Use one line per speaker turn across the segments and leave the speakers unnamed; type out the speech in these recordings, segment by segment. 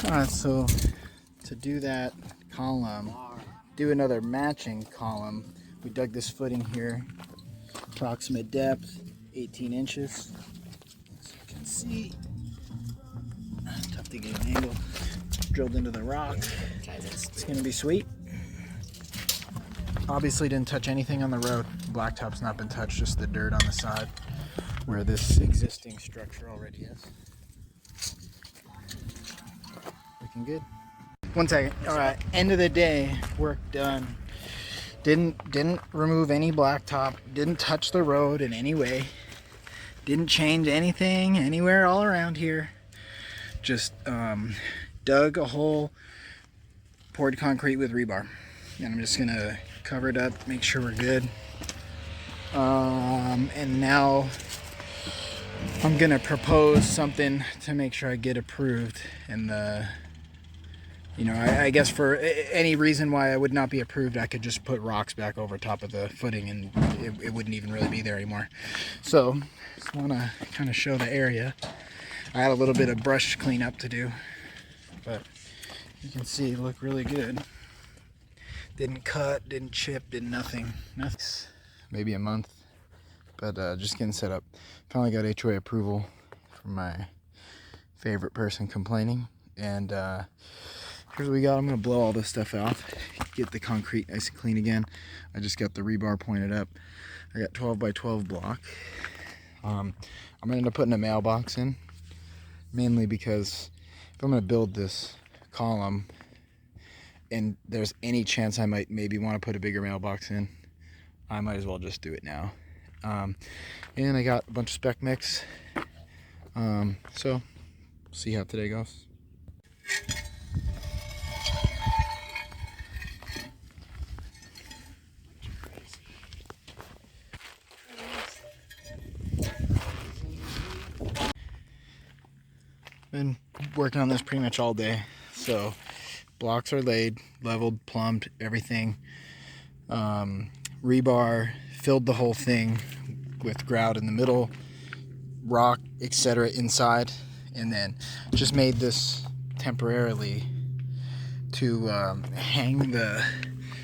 Alright, so to do that column, do another matching column, we dug this footing here, approximate depth 18 inches. As you can see, tough to get an angle. Drilled into the rock. It's gonna be sweet. Obviously didn't touch anything on the road. Blacktop's not been touched, just the dirt on the side where this existing structure already is. Looking good. 1 second. All right, end of the day, work done. Didn't remove any blacktop, didn't touch the road in any way, didn't change anything anywhere all around here. Just dug a hole, poured concrete with rebar, and I'm just gonna cover it up, make sure we're good. And now I'm gonna propose something to make sure I get approved. And I guess for any reason why I would not be approved, I could just put rocks back over top of the footing and it wouldn't even really be there anymore. So just want to kind of show the area. I had a little bit of brush cleanup to do, but you can see it looked really good. Didn't cut, didn't chip, did nothing. Maybe a month, but just getting set up. Finally got HOA approval from my favorite person complaining, and here's what we got. I'm gonna blow all this stuff off, get the concrete nice and clean again. I just got the rebar pointed up. I got 12 by 12 block. I'm gonna end up putting a mailbox in, mainly because if I'm gonna build this column and there's any chance I might maybe want to put a bigger mailbox in, I might as well just do it now. And I got a bunch of spec mix, so see how today goes. Been working on this pretty much all day. So blocks are laid, leveled, plumbed, everything. Rebar, filled the whole thing with grout in the middle, rock, etc. inside, and then just made this temporarily to hang the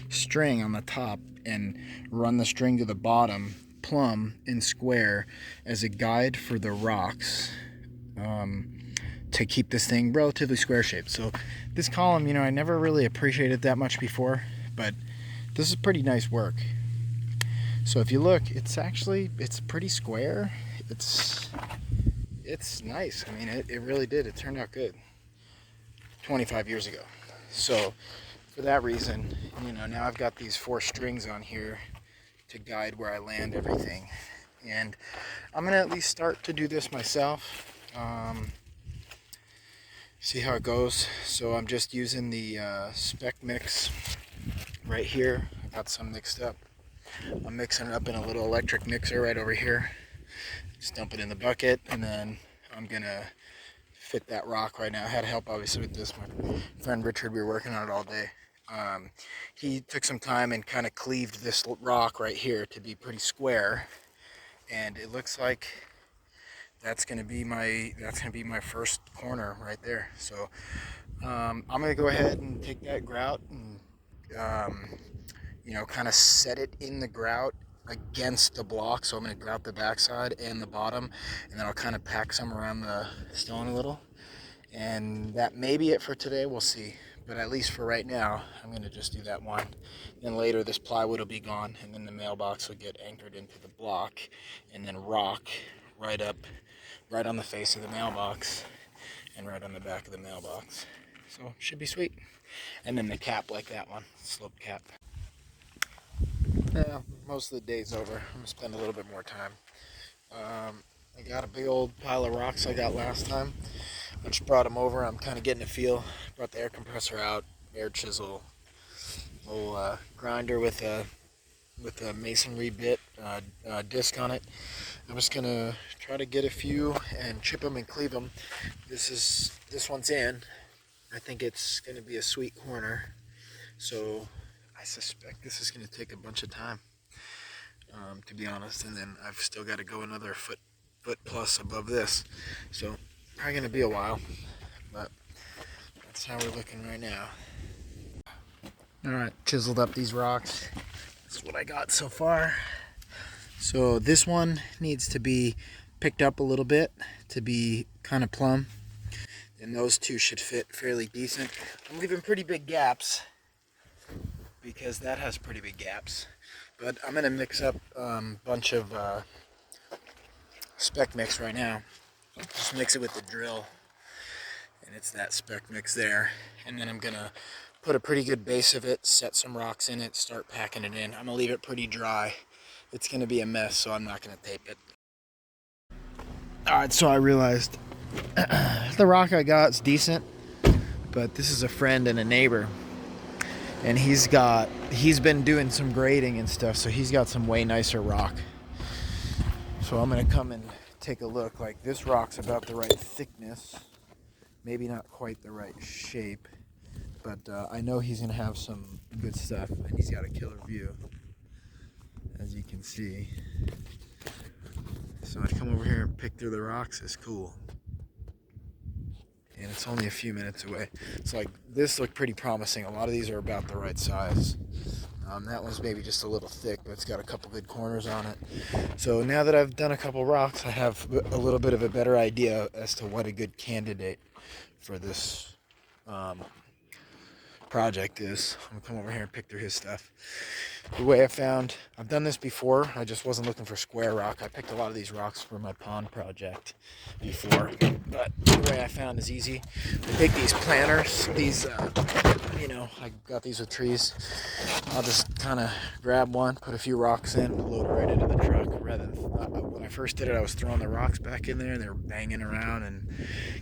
string on the top and run the string to the bottom, plumb and square, as a guide for the rocks. To keep this thing relatively square shaped. So this column, I never really appreciated that much before, but this is pretty nice work. So if you look, it's pretty square. It's nice. I mean, it really did. It turned out good 25 years ago. So for that reason, now I've got these 4 strings on here to guide where I land everything. And I'm gonna at least start to do this myself. See how it goes. So I'm just using the spec mix right here. I got some mixed up. I'm mixing it up in a little electric mixer right over here. Just dump it in the bucket, and then I'm gonna fit that rock right now. I had help obviously with this. My friend Richard, we were working on it all day. He took some time and kind of cleaved this rock right here to be pretty square, and it looks like that's gonna be my first corner right there. So I'm gonna go ahead and take that grout and kind of set it in the grout against the block. So I'm gonna grout the backside and the bottom, and then I'll kind of pack some around the stone a little. And that may be it for today. We'll see. But at least for right now, I'm gonna just do that one. Then later, this plywood will be gone, and then the mailbox will get anchored into the block, and then rock right on the face of the mailbox and right on the back of the mailbox. So should be sweet. And then the cap like that one, sloped cap. Yeah, most of the day's over. I'm gonna spend a little bit more time. I got a big old pile of rocks I got last time. I just brought them over. I'm kind of getting a feel. Brought the air compressor out, air chisel, little grinder with a masonry bit disc on it. I'm just gonna try to get a few and chip them and cleave them. This one's in. I think it's gonna be a sweet corner. So I suspect this is gonna take a bunch of time, to be honest. And then I've still got to go another foot plus above this. So probably gonna be a while, but That's how we're looking right now. Alright, chiseled up these rocks. That's what I got so far. So this one needs to be picked up a little bit to be kind of plumb. And those two should fit fairly decent. I'm leaving pretty big gaps because that has pretty big gaps. But I'm going to mix up a bunch of spec mix right now. Just mix it with the drill. And it's that spec mix there. And then I'm going to put a pretty good base of it, set some rocks in it, start packing it in. I'm going to leave it pretty dry. It's going to be a mess, so I'm not going to tape it. Alright, so I realized the rock I got is decent, but this is a friend and a neighbor, and he's been doing some grading and stuff, so he's got some way nicer rock. So I'm going to come and take a look. Like, this rock's about the right thickness, maybe not quite the right shape, but I know he's going to have some good stuff, and he's got a killer view, as you can see. So to come over here and pick through the rocks is cool. And it's only a few minutes away. It's like, this looked pretty promising. A lot of these are about the right size. That one's maybe just a little thick, but it's got a couple good corners on it. So now that I've done a couple rocks, I have a little bit of a better idea as to what a good candidate for this project is. I'm gonna come over here and pick through his stuff. The way I've done this before, I just wasn't looking for square rock. I picked a lot of these rocks for my pond project before, but the way I found is easy. I take these planters, I got these with trees. I'll just kind of grab one, put a few rocks in, load it right into the truck. Rather than, when I first did it, I was throwing the rocks back in there, and they were banging around and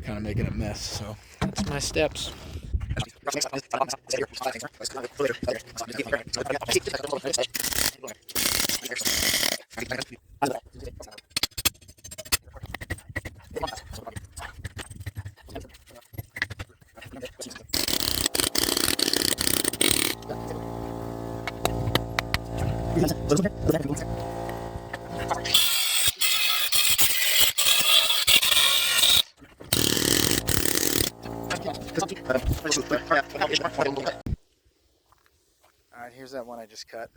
kind of making a mess. So that's my steps. Alright, here's that one I just cut.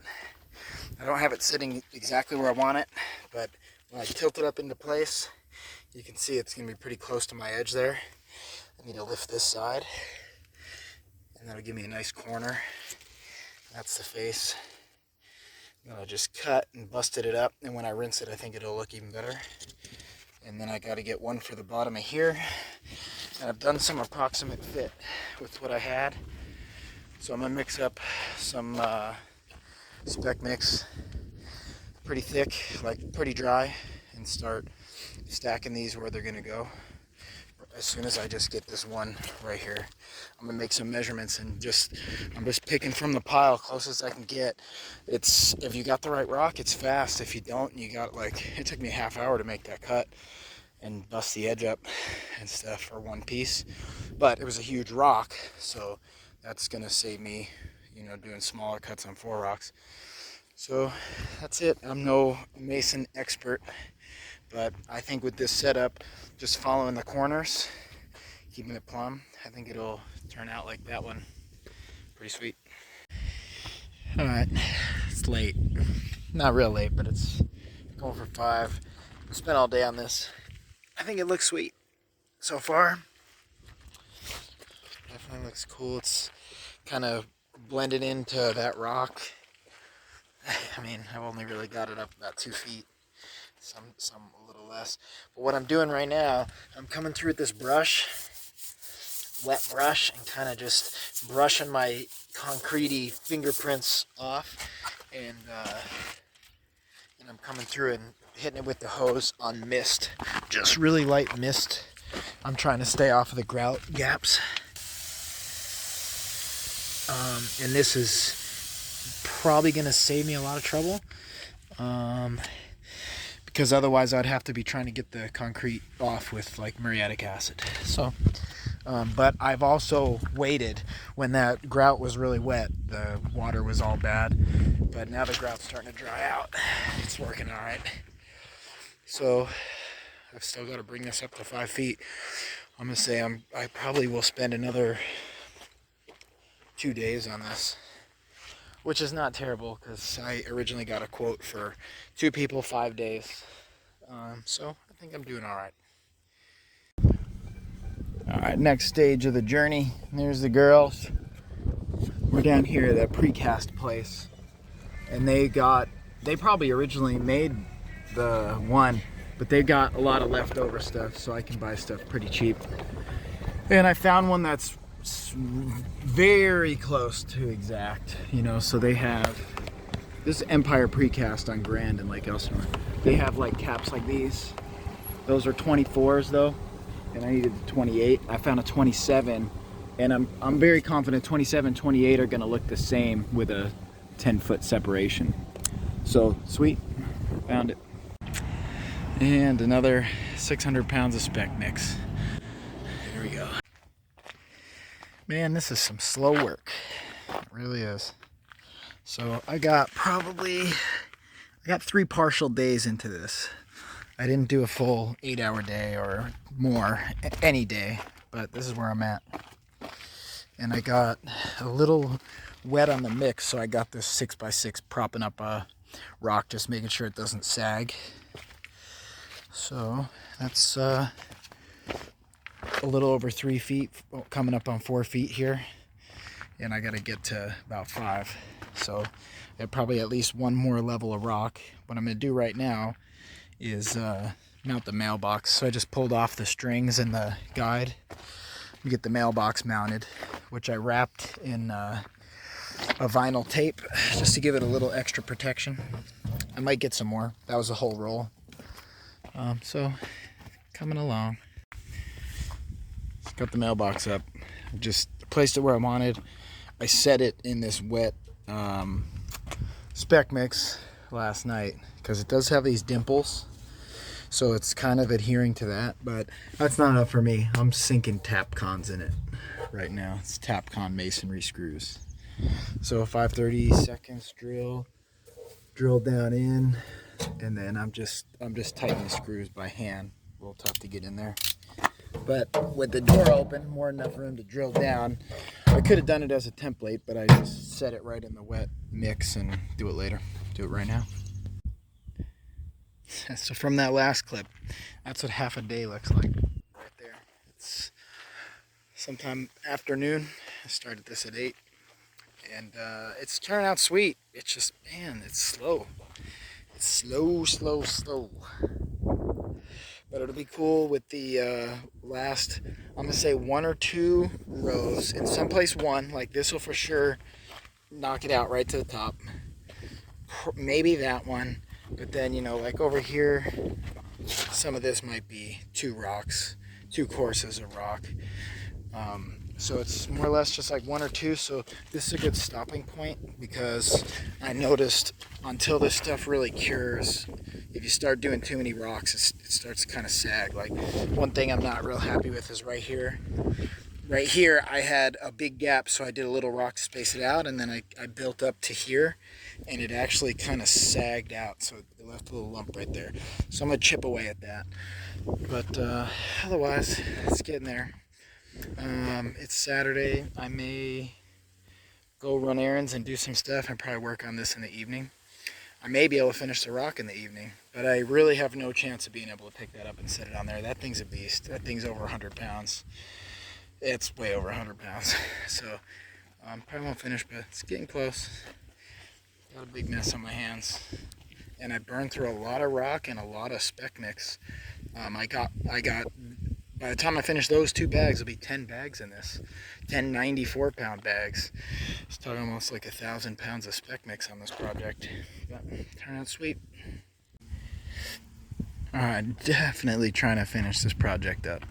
I don't have it sitting exactly where I want it, but when I tilt it up into place, you can see it's going to be pretty close to my edge there. I need to lift this side, and that'll give me a nice corner. That's the face. I'm going to just cut and busted it up, and when I rinse it, I think it'll look even better. And then I got to get one for the bottom of here. And I've done some approximate fit with what I had. So I'm going to mix up some spec mix, pretty thick, like pretty dry, and start stacking these where they're going to go. As soon as I just get this one right here, I'm going to make some measurements, and I'm just picking from the pile closest I can get. If you got the right rock, it's fast. If you don't, it took me a half hour to make that cut and bust the edge up and stuff for one piece, but it was a huge rock, so that's gonna save me doing smaller cuts on 4 rocks. So that's it. I'm no mason expert, but I think with this setup, just following the corners, keeping it plumb, I think it'll turn out like that one. Pretty sweet. All right, it's late. Not real late, but it's going for 5. I spent all day on this. I think it looks sweet so far. Definitely looks cool. It's kind of blended into that rock. I mean, I've only really got it up about 2 feet. Some a little less. But what I'm doing right now, I'm coming through with this brush, wet brush, and kind of just brushing my concrete-y fingerprints off, and I'm coming through and hitting it with the hose on mist, just really light mist. I'm trying to stay off of the grout gaps, and this is probably going to save me a lot of trouble, because otherwise I'd have to be trying to get the concrete off with like muriatic acid. So but I've also waited when that grout was really wet. The water was all bad, but now the grout's starting to dry out. It's working all right. So I've still got to bring this up to 5 feet. I'm gonna say I probably will spend another 2 days on this, which is not terrible because I originally got a quote for 2 people, 5 days. So I think I'm doing all right. All right, next stage of the journey. There's the girls. We're down here at that precast place, and they probably originally made the one, but they got a lot of leftover stuff, so I can buy stuff pretty cheap. And I found one that's very close to exact, you know. So they have this Empire Precast on Grand in Lake Elsinore. They have like caps like these. Those are 24s though, and I needed the 28. I found a 27, and I'm very confident 27, 28 are gonna look the same with a 10-foot separation. So sweet, found it. And another 600 pounds of spec mix. Here we go. Man, this is some slow work. It really is. So I got 3 partial days into this. I didn't do a full 8-hour day or more any day, but this is where I'm at. And I got a little wet on the mix, so I got this 6x6 propping up a rock, just making sure it doesn't sag. So that's a little over 3 feet, coming up on 4 feet here, and I got to get to about 5. So I have probably at least one more level of rock. What I'm going to do right now is mount the mailbox. So I just pulled off the strings and the guide. We get the mailbox mounted, which I wrapped in a vinyl tape just to give it a little extra protection. I might get some more. That was a whole roll. So coming along. Got the mailbox up. Just placed it where I wanted. I set it in this wet spec mix last night because it does have these dimples, so it's kind of adhering to that, but that's not enough for me. I'm sinking Tapcons in it right now. It's Tapcon masonry screws. So 5/32 drill down in, and then I'm just tightening the screws by hand. A little tough to get in there, but with the door open, more than enough room to drill down. I could have done it as a template, but I just set it right in the wet mix and do it later. Do it right now. So from that last clip, that's what half a day looks like right there. It's sometime afternoon. I started this at 8, and it's turned out sweet. It's just, man, it's slow. It's slow. But it'll be cool with the last, I'm gonna say 1 or 2 rows. In someplace 1, like this will for sure knock it out right to the top. Maybe that one, but then, you know, like over here, some of this might be 2 rocks, 2 courses of rock. So it's more or less just like 1 or 2. So this is a good stopping point, because I noticed until this stuff really cures, if you start doing too many rocks, it starts to kind of sag. Like, one thing I'm not real happy with is right here. Right here I had a big gap, so I did a little rock to space it out, and then I built up to here, and it actually kind of sagged out, so it left a little lump right there. So I'm going to chip away at that. But otherwise, it's getting there. It's Saturday. I may go run errands and do some stuff and probably work on this in the evening. I may be able to finish the rock in the evening, but I really have no chance of being able to pick that up and set it on there. That thing's a beast. That thing's over 100 pounds. It's way over 100 pounds. So probably won't finish, but it's getting close. Got a big mess on my hands, and I burned through a lot of rock and a lot of spec mix. I got by the time I finish those 2 bags, there'll be 10 bags in this. 10 94-pound bags. It's talking almost like 1,000 pounds of spec mix on this project. But turned out sweet. Alright, definitely trying to finish this project up.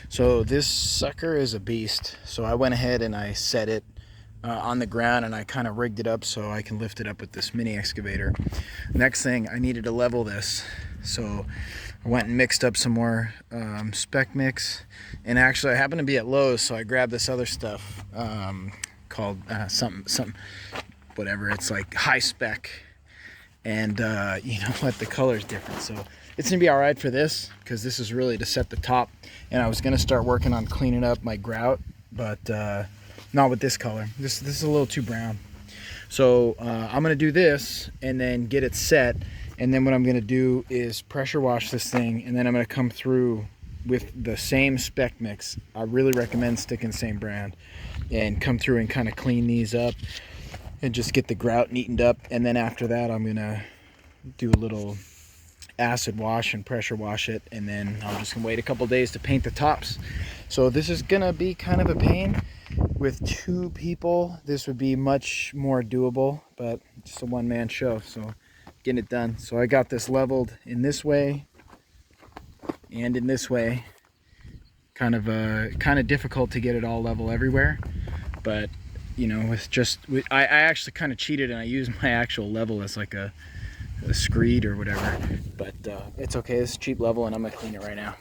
So this sucker is a beast. So I went ahead and I set it on the ground, and I kind of rigged it up so I can lift it up with this mini excavator. Next thing, I needed to level this. So I went and mixed up some more spec mix, and actually I happened to be at Lowe's, so I grabbed this other stuff called something, whatever. It's like high spec, and you know what, the color's different. So it's gonna be all right for this, because this is really to set the top, and I was gonna start working on cleaning up my grout, but not with this color. This is a little too brown. So I'm gonna do this and then get it set, and then what I'm gonna do is pressure wash this thing, and then I'm gonna come through with the same spec mix. I really recommend sticking the same brand, and come through and kind of clean these up and just get the grout neatened up. And then after that, I'm gonna do a little acid wash and pressure wash it, and then I'm just gonna wait a couple days to paint the tops. So this is gonna be kind of a pain. With 2 people, this would be much more doable, but just a one-man show, so getting it done. So I got this leveled in this way and in this way. Kind of difficult to get it all level everywhere, but you know, I actually kind of cheated, and I used my actual level as like a screed or whatever, but it's okay. It's cheap level, and I'm gonna clean it right now.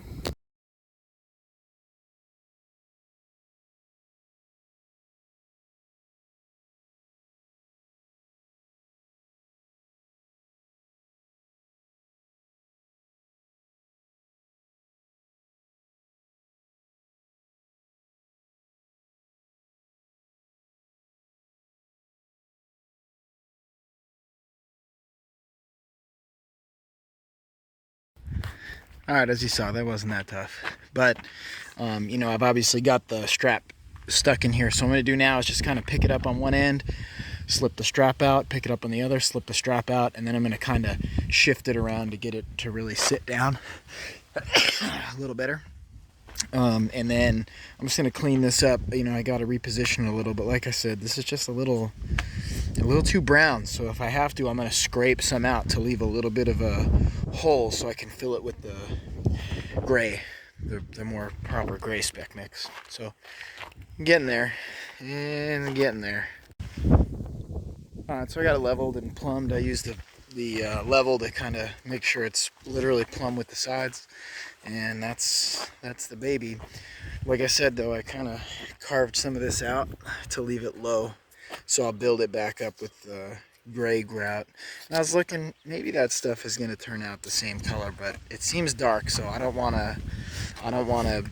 All right, as you saw, that wasn't that tough, but you know, I've obviously got the strap stuck in here, so what I'm gonna do now is just kind of pick it up on one end, slip the strap out, pick it up on the other, slip the strap out, and then I'm gonna kind of shift it around to get it to really sit down a little better. And then I'm just gonna clean this up. You know, I got to reposition it a little, but like I said, this is just a little too brown, so if I have to, I'm gonna scrape some out to leave a little bit of a hole so I can fill it with the gray, the more proper gray spec mix. So I'm getting there, and getting there. Alright, so I got it leveled and plumbed. I used the level to kind of make sure it's literally plumb with the sides, and that's the baby. Like I said though, I kind of carved some of this out to leave it low, so I'll build it back up with gray grout. And I was looking, maybe that stuff is going to turn out the same color, but it seems dark, so I don't want to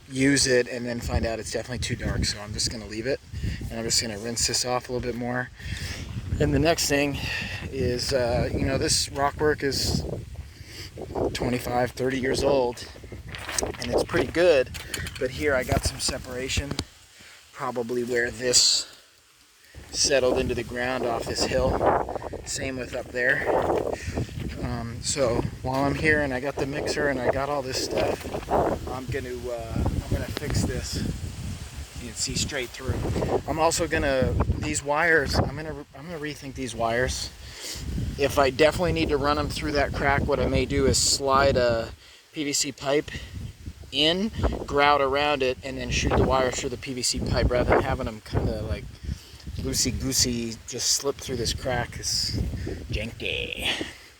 use it and then find out it's definitely too dark, so I'm just going to leave it, and I'm just going to rinse this off a little bit more. And the next thing is, you know, this rockwork is 25, 30 years old, and it's pretty good, but here I got some separation, probably where this settled into the ground off this hill. Same with up there. So while I'm here and I got the mixer and I got all this stuff, I'm gonna fix this. You can see straight through. I'm also gonna, these wires, I'm gonna rethink these wires. If I definitely need to run them through that crack, what I may do is slide a PVC pipe in, grout around it, and then shoot the wire through the PVC pipe rather than having them kind of like loosey-goosey just slip through this crack. It's janky.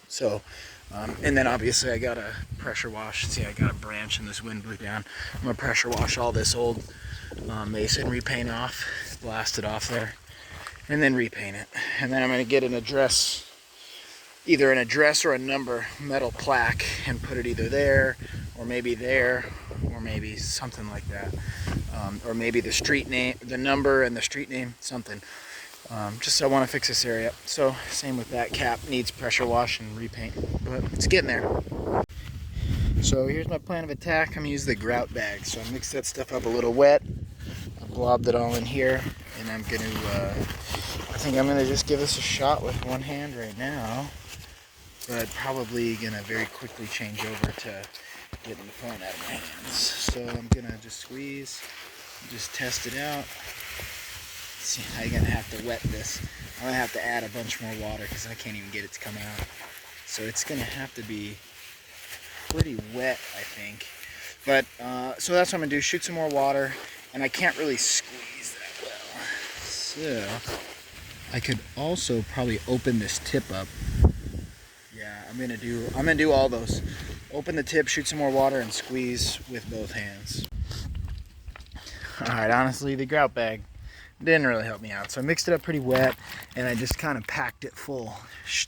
So, and then obviously I got to pressure wash. See, I got a branch and this wind blew down. I'm going to pressure wash all this old masonry paint off, blast it off there, and then repaint it. And then I'm going to get an address, either an address or a number metal plaque, and put it either there, or maybe something like that. Or maybe the street name, the number and the street name, something. Just I want to fix this area. So same with that cap, needs pressure wash and repaint, but it's getting there. So here's my plan of attack. I'm going to use the grout bag. So I mixed that stuff up a little wet. I blobbed it all in here, and I'm going to, I think I'm going to just give this a shot with one hand right now, but probably going to very quickly change over to getting the phone out of my hands. So I'm going to just squeeze, just test it out. See, I'm going to have to wet this. I'm going to have to add a bunch more water because I can't even get it to come out. So it's going to have to be pretty wet, I think. But, so that's what I'm going to do, shoot some more water. And I can't really squeeze that well. So, I could also probably open this tip up. Yeah, I'm going to do all those. Open the tip, shoot some more water, and squeeze with both hands. Alright, honestly, the grout bag. didn't really help me out. So I mixed it up pretty wet, and I just kind of packed it full,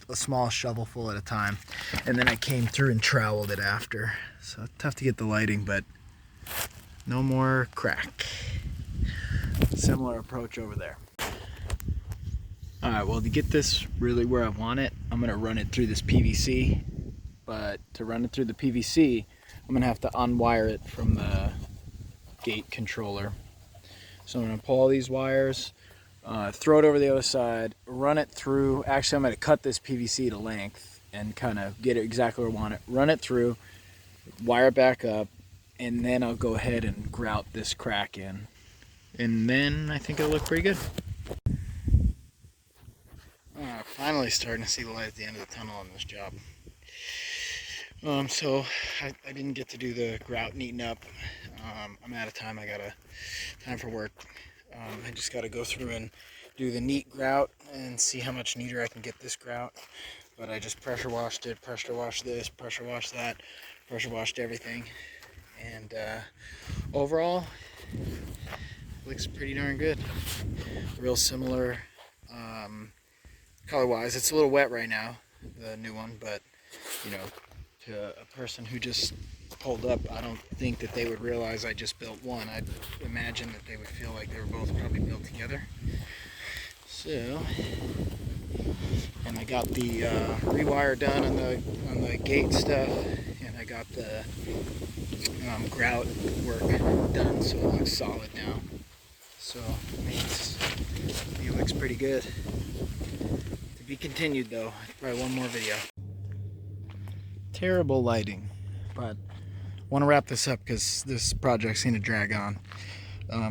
a small shovel full at a time. And then I came through and troweled it after. So tough to get the lighting, but no more crack. Similar approach over there. All right, well, to get this really where I want it, I'm gonna run it through this PVC. But to run it through the PVC, I'm gonna have to unwire it from the gate controller. So I'm gonna pull all these wires, throw it over the other side, run it through. Actually, I'm gonna cut this PVC to length and kind of get it exactly where I want it. Run it through, wire it back up, and then I'll go ahead and grout this crack in. And then I think it'll look pretty good. Finally starting to see the light at the end of the tunnel on this job. So I didn't get to do the grout neaten up. I'm out of time. I got time for work. I just got to go through and do the neat grout and see how much neater I can get this grout. But I just pressure washed it, pressure washed this, pressure washed that, pressure washed everything. And overall, looks pretty darn good. Real similar color-wise. It's a little wet right now, the new one, but you know, to a person who just pulled up, I don't think that they would realize I just built one. I'd imagine that they would feel like they were both probably built together. So, and I got the rewire done on the gate stuff, and I got the grout work done, so it looks solid now. So it looks pretty good. To be continued though. Probably one more video. Terrible lighting, but I want to wrap this up because this project's going to drag on.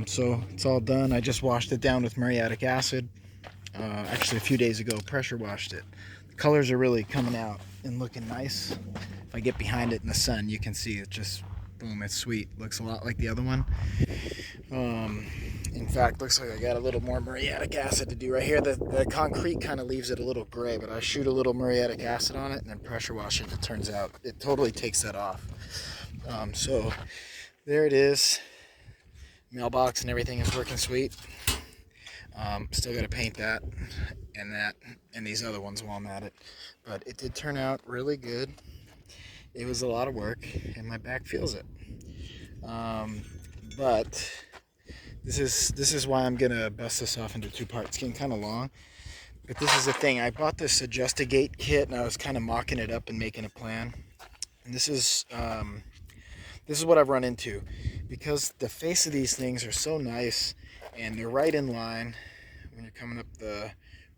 So it's all done. I just washed it down with muriatic acid. Actually, a few days ago, pressure washed it. The colors are really coming out and looking nice. If I get behind it in the sun, you can see it just, boom, it's sweet. Looks a lot like the other one. In fact, looks like I got a little more muriatic acid to do right here. The concrete kind of leaves it a little gray, but I shoot a little muriatic acid on it and then pressure wash it. It turns out it totally takes that off. So there it is. Mailbox and everything is working sweet. Still got to paint that and these other ones while I'm at it. But it did turn out really good. It was a lot of work, and my back feels it. But this is why I'm gonna bust this off into two parts. It's getting kind of long, but this is the thing. I bought this Adjust-A-Gate kit, and I was kind of mocking it up and making a plan. And this is what I've run into, because the face of these things are so nice, and they're right in line when you're coming up the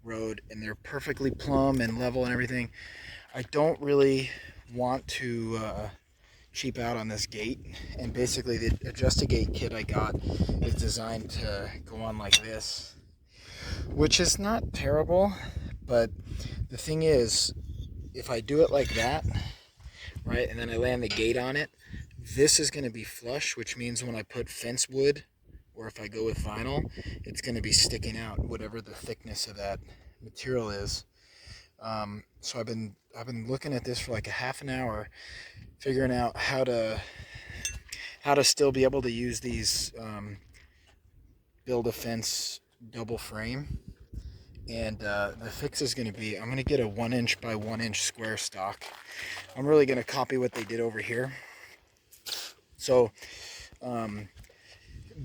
road, and they're perfectly plumb and level and everything. I don't really want to cheap out on this gate, and basically the Adjust-A-Gate kit I got is designed to go on like this, which is not terrible, but the thing is, if I do it like that, right, and then I land the gate on it, this is going to be flush, which means when I put fence wood, or if I go with vinyl, it's going to be sticking out, whatever the thickness of that material is. So I've been looking at this for like a half an hour, figuring out how to still be able to use these Build-A-Fence double frame. And the fix is going to be, I'm going to get a 1 inch by 1 inch square stock. I'm really going to copy what they did over here. So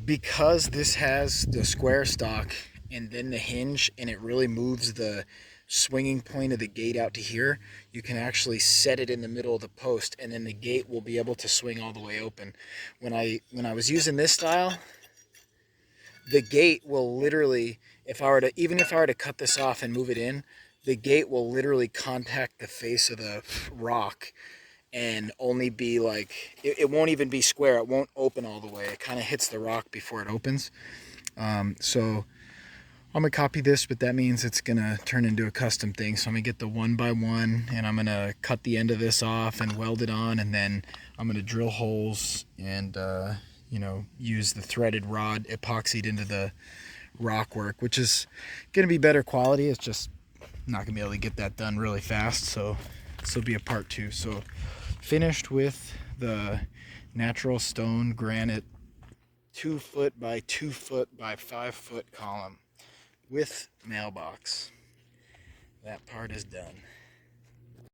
because this has the square stock and then the hinge, and it really moves the swinging point of the gate out to here, you can actually set it in the middle of the post, and then the gate will be able to swing all the way open. When I was using this style, the gate will literally, even if I were to cut this off and move it in, the gate will literally contact the face of the rock and only be like, it won't even be square. It won't open all the way. It kind of hits the rock before it opens. So I'm going to copy this, but that means it's going to turn into a custom thing. So I'm going to get the 1x1, and I'm going to cut the end of this off and weld it on, and then I'm going to drill holes and, use the threaded rod epoxied into the rock work, which is going to be better quality. It's just not going to be able to get that done really fast, so this will be a part 2. So finished with the natural stone granite 2 foot by 2 foot by 5 foot column with mailbox. That part is done.